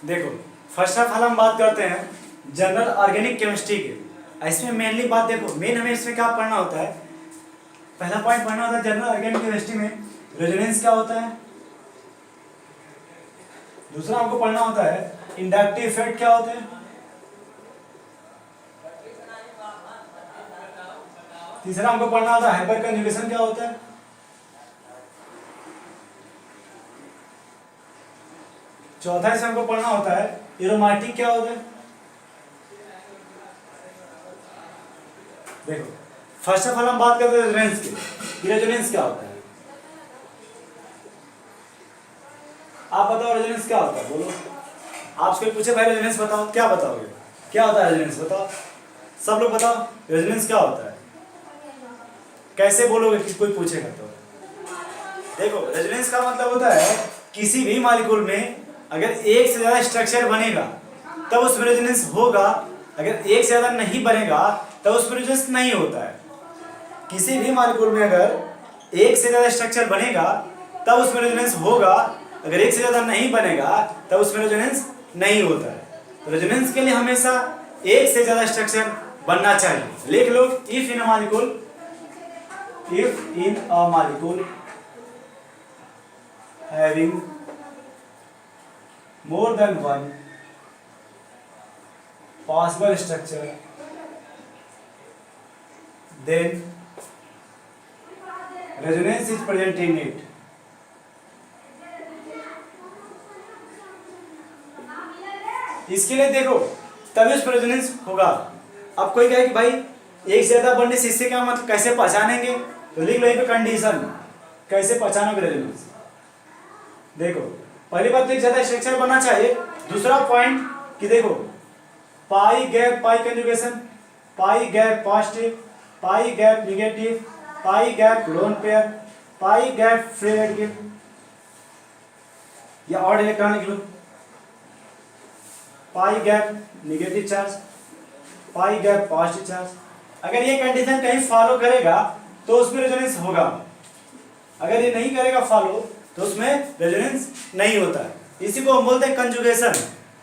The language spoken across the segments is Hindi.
देखो फर्स्ट ऑफ ऑल हम बात करते हैं जनरल ऑर्गेनिक केमिस्ट्री की। इसमें मेनली बात देखो, मेन हमें इसमें क्या पढ़ना होता है, पहला पॉइंट पढ़ना होता है जनरल ऑर्गेनिक केमिस्ट्री में रेजोनेंस क्या होता है। दूसरा हमको पढ़ना होता है इंडक्टिव इफेक्ट क्या होते हैं। तीसरा हमको पढ़ना होता है हाइपर कंजुगेशन क्या होता है। चौथा इसे हमको पढ़ना होता है एरोमेटिक क्या होता है। देखो फर्स्ट ऑफ ऑल हम बात करते हैं रेजोनेंस की, रेजोनेंस क्या होता है। आप बताओ रेजोनेंस क्या होता है, बोलो। आपसे पूछे भाई रेजोनेंस बताओ, क्या बताओगे, क्या होता है रेजोनेंस बताओ, सब लोग बताओ रेजोनेंस क्या होता है। कैसे बोलोगे कि कोई पूछेगा तो। देखो रेजोनेंस का मतलब होता है किसी भी मॉलिक्यूल में अगर एक से ज्यादा स्ट्रक्चर बनेगा तब उसमें रेजोनेंस होगा, अगर एक से ज्यादा नहीं बनेगा तब उसमें रेजोनेंस नहीं होता है। किसी भी मॉलिक्यूल में अगर एक से ज्यादा स्ट्रक्चर बनेगा तब उसमें रेजोनेंस होगा, अगर एक से ज्यादा नहीं बनेगा तब उसमें रेजोनेंस नहीं होता है। तो रेजोनेंस के लिए हमेशा एक से ज्यादा स्ट्रक्चर बनना चाहिए। लिख लो if in a molecule having more than one possible structure then resonance is present in it। इसके लिए देखो तभी उस पर रेजोनेंस होगा। अब कोई कहे कि भाई एक से ज्यादा बनने से इससे क्या मतलब कैसे पहचानेंगे, तो लिख लो यहीं पे कंडीशन कैसे पहचानोगे रेजोनेंस। देखो पहली बात तो एक ज्यादा स्ट्रक्चर बनना चाहिए। दूसरा पॉइंट कि देखो पाई गैप पाई conjugation, pi gap positive, pi gap negative, pi gap lone pair, pi gap free radical या ऑड इलेक्ट्रॉन लिख लो, pi gap negative charge, pi gap positive charge. अगर ये कंडीशन कहीं फॉलो करेगा तो उसमें रेजोनेंस होगा, अगर ये नहीं करेगा फॉलो तो उसमें रेजोनेंस नहीं होता है। इसी को हम बोलते हैं कंजुगेशन।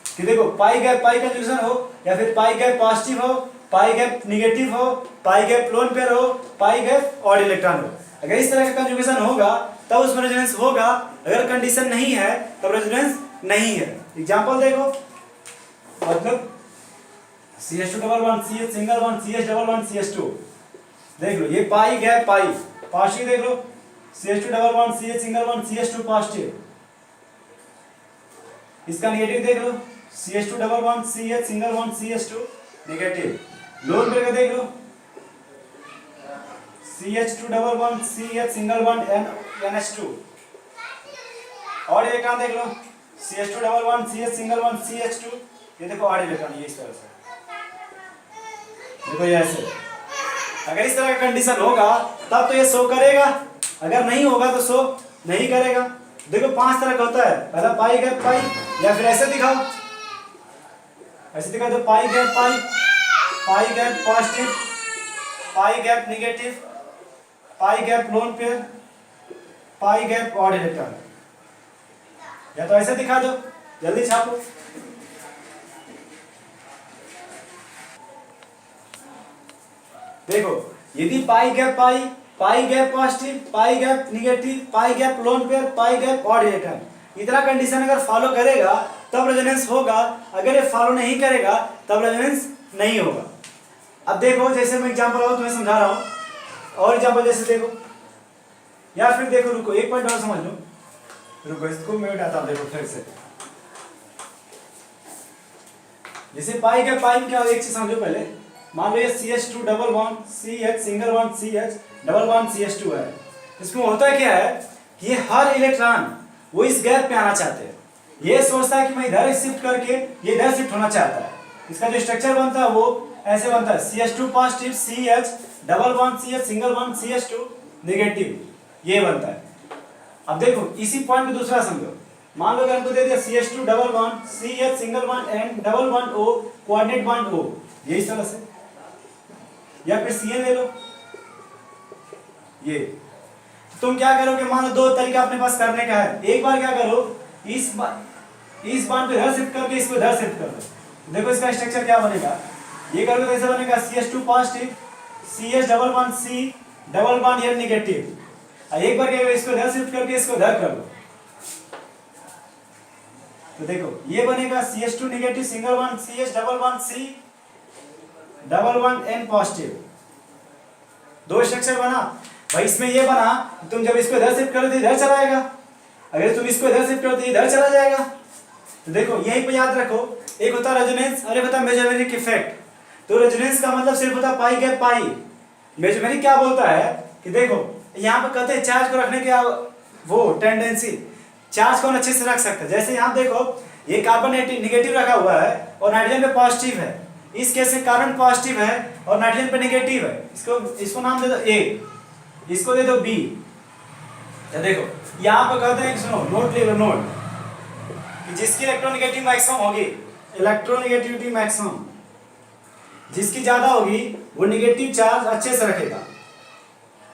कि देखो पाई गैप पाई कंजुगेशन हो या फिर पाई गैप पॉजिटिव हो, पाई गैप नेगेटिव हो, पाई गैप लोन पेयर हो, पाई गैप ऑड इलेक्ट्रॉन हो, अगर इस तरह का कंजुगेशन होगा तब उसमें रेजोनेंस होगा, अगर कंडीशन नहीं है तब रेजोनेंस नहीं है। एग्जांपल देखो मतलब CH2 double bond CH single bond CH double bond CH2 देख लो, ये पाई गैप पाई पॉजिटिव देख लो CH2 double bond CH single bond CH2 positive. इसका नेगेटिव देख लो CH2 double bond CH single bond CH2 negative. Lone pair का देख लो CH2 double bond CH single bond NH2। और इलेक्ट्रॉन देख लो CH2 double bond CH single bond CH2, ये देखो ऑड इलेक्ट्रॉन ये इस तरह से देखो ये ऐसे। अगर इस तरह का कंडीशन होगा तब तो ये शो करेगा, अगर नहीं होगा तो शो नहीं करेगा। देखो 5 तरह का होता है, पहला पाई गैप पाई या फिर ऐसे दिखाओ, ऐसे दिखाओ तो पाई गैप पाई, pi gap positive, pi gap negative, pi gap lone pair, pi gap odd electron. या तो ऐसे दिखा दो, जल्दी छापो। देखो यदि पाई गैप पाई, pi gap positive, pi gap negative, pi gap lone pair, pi gap odd electron, इतना कंडीशन अगर फॉलो करेगा तब रेजोनेंस होगा, अगर ये फॉलो नहीं करेगा तब रेजोनेंस नहीं होगा। अब देखो जैसे मैं एग्जांपल और तुम्हें समझा रहा हूं, और एग्जांपल जैसे देखो या फिर देखो रुको एक पॉइंट और समझ लो, रुको इसको मैं उठाता हूं। देखो फिर से जैसे पाई गैप पाई क्या, एक चीज समझो पहले। मान लो ये CH2 double bond CH single bond CH double bond CH2 है। इसमें होता क्या है कि ये हर इलेक्ट्रॉन वो इस गैप पे आना चाहते हैं, ये सोचता है कि मैं इधर शिफ्ट करके ये इधर शिफ्ट होना चाहता है। इसका जो स्ट्रक्चर बनता है वो ऐसे बनता है CH2 positive CH double bond CH single bond CH2 negative, ये बनता है। अब देखो इसी पॉइंट को दूसरा समझो। मान लो कि हमको दे दिया CH2 double bond CH single bond N double bond O coordinate bond O, ये इस तरह से, या फिर CN ले लो ये। तुम क्या करोगे, मान लो 2 तरीका अपने पास करने का है। एक बार क्या करो, इस बॉन्ड को इधर शिफ्ट करके इसको इधर शिफ्ट कर दो। देखो इसका स्ट्रक्चर क्या बनेगा, ये करोगे तो ऐसे बनेगा CH2 positive, CH double bond C double bond N negative. एक बार क्या इसको इधर शिफ्ट करके इसको इधर कर दो, तो देखो ये बनेगा CH2 negative single bond CH double bond C double bond N positive. दो स्ट्रक्चर बना भाई। इसमें ये बना, तुम जब इसको इधर शिफ्ट करो तो इधर चला जाएगा, अगर तुम इसको इधर शिफ्ट करो तो इधर चला जाएगा। तो देखो यहीं पे याद रखो, एक होता है रेजोनेंस और एक होता है मेसोमेरिक इफेक्ट। तो रेजोनेंस का मतलब सिर्फ होता है पाई गैप पाई। मेसोमेरिक क्या बोलता है कि देखो यहाँ पे कहते हैं चार्ज को रखने की वो टेंडेंसी, चार्ज कौन अच्छे से रख सकता है। जैसे यहाँ देखो ये कार्बन नेगेटिव रखा हुआ है और नाइट्रोजन पे पॉजिटिव है, इस केस में कार्बन पॉजिटिव है और नाइट्रोजन पे नेगेटिव है। इसको नाम दे दो A, इसको दे दो B। तो देखो यहाँ पे कहते हैं सुनो नोट ले लो, नोट कि जिसकी इलेक्ट्रोनेगेटिव मैक्सिमम होगी, इलेक्ट्रोनेगेटिविटी मैक्सिमम जिसकी ज्यादा होगी वो नेगेटिव चार्ज अच्छे से रखेगा।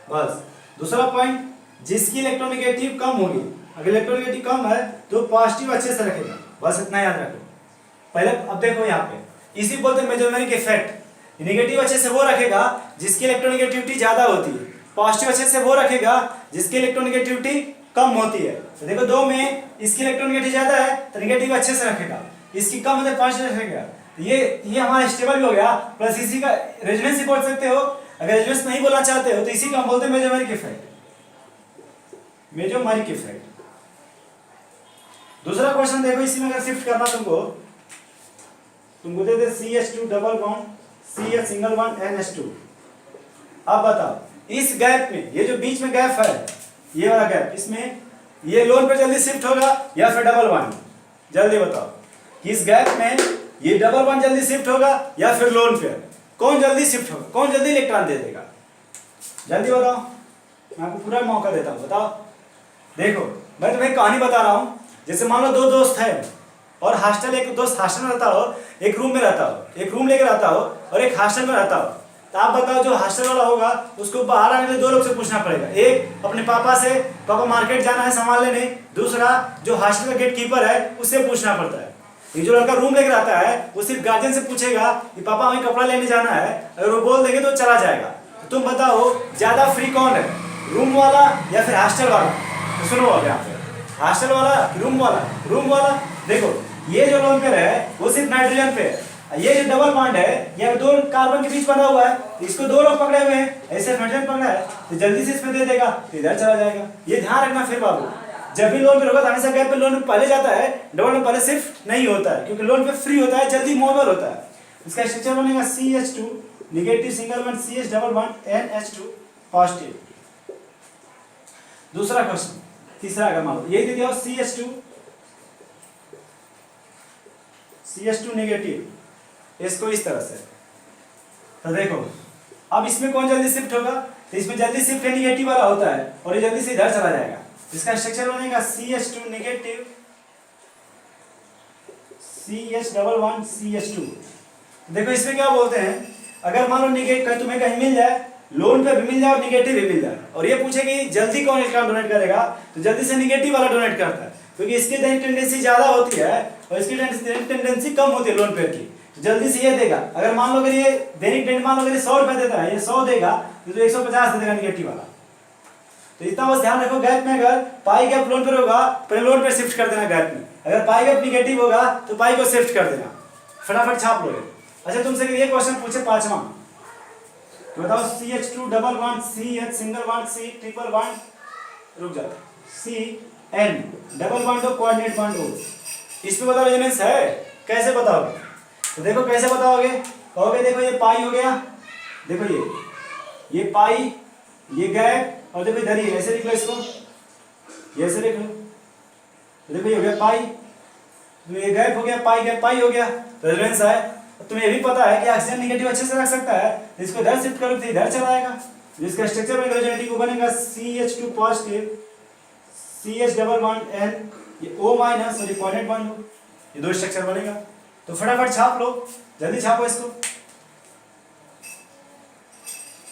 बस दूसरा पॉइंट, जिसकी इलेक्ट्रोनेगेटिव कम होगी, अगर इलेक्ट्रोनेगेटिव कम है तो पॉजिटिव अच्छे से रखेगा। बस इतना याद रखो पहले। अब देखो यहाँ पे इसी बोलते हैं मेसोमेरिक इफेक्ट। नेगेटिव अच्छे से वो रखेगा जिसकी इलेक्ट्रोनेगेटिविटी ज्यादा होती है, पॉजिटिव अच्छे से वो रखेगा जिसकी इलेक्ट्रोनेगेटिविटी कम होती है। तो देखो दो में इसकी इलेक्ट्रोनेगेटिव ज्यादा है तो नेगेटिव अच्छे से रखेगा, इसकी कम होते पॉजिटिव रखेगा। ये हमारा स्टेबल भी हो गया, प्लस इसी का रेजोनेंस ही बोल सकते हो। अगर रेजोनेंस नहीं बोलना चाहते हो तो इसी का हम बोलते हैं मेसोमेरिक इफेक्ट, मेसोमेरिक इफेक्ट। दूसरा क्वेश्चन देखो, इसी में अगर शिफ्ट करना तुमको दे दे CH2 double bond CH single bond NH2। अब बताओ इस गैप में, ये जो बीच में गैप है, ये वाला गैप, इसमें ये लोन पे जल्दी शिफ्ट होगा या फिर डबल बॉन्ड? जल्दी बताओ कि इस गैप में ये डबल बॉन्ड जल्दी शिफ्ट होगा या फिर लोन पे? कौन जल्दी शिफ्ट होगा, कौन जल्दी इलेक्ट्रॉन दे देगा? जल्दी बताओ, मैं आपको पूरा मौका देता हूँ, बताओ। देखो मैं तुम्हें कहानी बता रहा हूँ। जैसे मान लो दो दोस्त है और हॉस्टल, एक दोस्त हॉस्टल में रहता हो, एक रूम में रहता हो, एक रूम लेकर रहता हो और एक हॉस्टल में रहता हो। तो आप बताओ जो हॉस्टल वाला होगा उसको बाहर आने के लिए दो लोग से पूछना पड़ेगा। एक अपने पापा से, पापा मार्केट जाना है सामान लेने। दूसरा जो हॉस्टल का गेट कीपर है उससे पूछना पड़ता है। ये जो लड़का रूम लेकर आता है वो सिर्फ गार्जियन से पूछेगा कि पापा हमें कपड़ा लेने जाना है, अगर वो बोल देंगे तो चला जाएगा। तो तुम बताओ ज्यादा फ्री कौन है, रूम वाला या फिर हॉस्टल वाला? तो सुनो अब यहाँ पे, हॉस्टल वाला, रूम वाला? रूम वाला। देखो ये जो लोन पेयर है वो सिर्फ नाइट्रोजन पे है, ये जो डबल बॉन्ड है ये दो कार्बन के बीच बना हुआ है, इसको दो लोग पकड़े हुए हैं, ऐसे नाइट्रोजन पकड़ा है तो जल्दी से इसमें दे देगा तो इधर चला जाएगा। ये ध्यान रखना फिर बाबू, जब भी लोन पे होगा तो हमेशा गैप पे लोन पहले जाता है, डबल में पहले शिफ्ट नहीं होता है, क्योंकि लोन पे फ्री होता है, जल्दी मूवेबल होता है। इसका स्ट्रक्चर बनेगा CH2 negative single bond CH double bond NH2 positive. दूसरा क्वेश्चन, तीसरा अगर मान लो ये दे दिया CH2 नेगेटिव, इसको इस तरह से। तो देखो अब इसमें कौन जल्दी शिफ्ट होगा? तो इसमें जल्दी शिफ्ट नेगेटिव वाला होता है और ये जल्दी से इधर चला जाएगा। इसका स्ट्रक्चर बनेगा CH2 negative CH double bond CH2। देखो इसमें क्या बोलते हैं, अगर मान लो नेगेटिव तुम्हें कहीं मिल जाए, लोन पे भी मिल जाए और नेगेटिव भी मिल जाए, और ये पूछे कि जल्दी कौन इलेक्ट्रॉन डोनेट करेगा, तो जल्दी से नेगेटिव वाला डोनेट करता है, क्योंकि इसकी टेंडेंसी ज्यादा होती है और इसकी टेंडेंसी कम होती है लोन पेयर की, तो जल्दी से ये देगा। अगर मान लो अगर ये दैनिक डेट मान लो अगर 100 रुपए देता है, ये 100 देगा तो 150 दे देगा नेगेटिव वाला। तो इतना बस ध्यान रखो, गैप में अगर पाई गैप लोन पर होगा पहले लोन पे शिफ्ट कर देना गैप में, अगर पाई गैप नेगेटिव होगा तो पाई को शिफ्ट कर देना। फटाफट छाप लो। अच्छा तुमसे ये क्वेश्चन पूछे पांचवा, तो बताओ CH2 double bond CH single bond C triple bond, रुक जाओ, CN डबल बॉन्ड हो कोऑर्डिनेट बॉन्ड हो, इसमें बताओ रेजोनेंस है, कैसे बताओगे? तो देखो कैसे बताओगे, कहोगे देखो ये पाई हो गया, देखो ये पाई, ये गैप, और देखो इधर ही ऐसे लिख लो इसको, ये ऐसे लिख लो। तो देखो ये हो गया पाई, तो ये गैप हो गया, पाई गैप पाई हो गया, तो रेजोनेंस है। तुम्हें ये भी पता है कि ऑक्सीजन नेगेटिव अच्छे से रख सकता है, तो इसको इधर शिफ्ट करो तो इधर चला आएगा। जिसका स्ट्रक्चर बनेगा रेजोनेटिव बनेगा CH2 positive CH double bond N, ये O माइनस और ये कोऑर्डिनेट बॉन्ड हो, ये दो स्ट्रक्चर बनेगा। तो फटाफट छाप लो, जल्दी छापो इसको।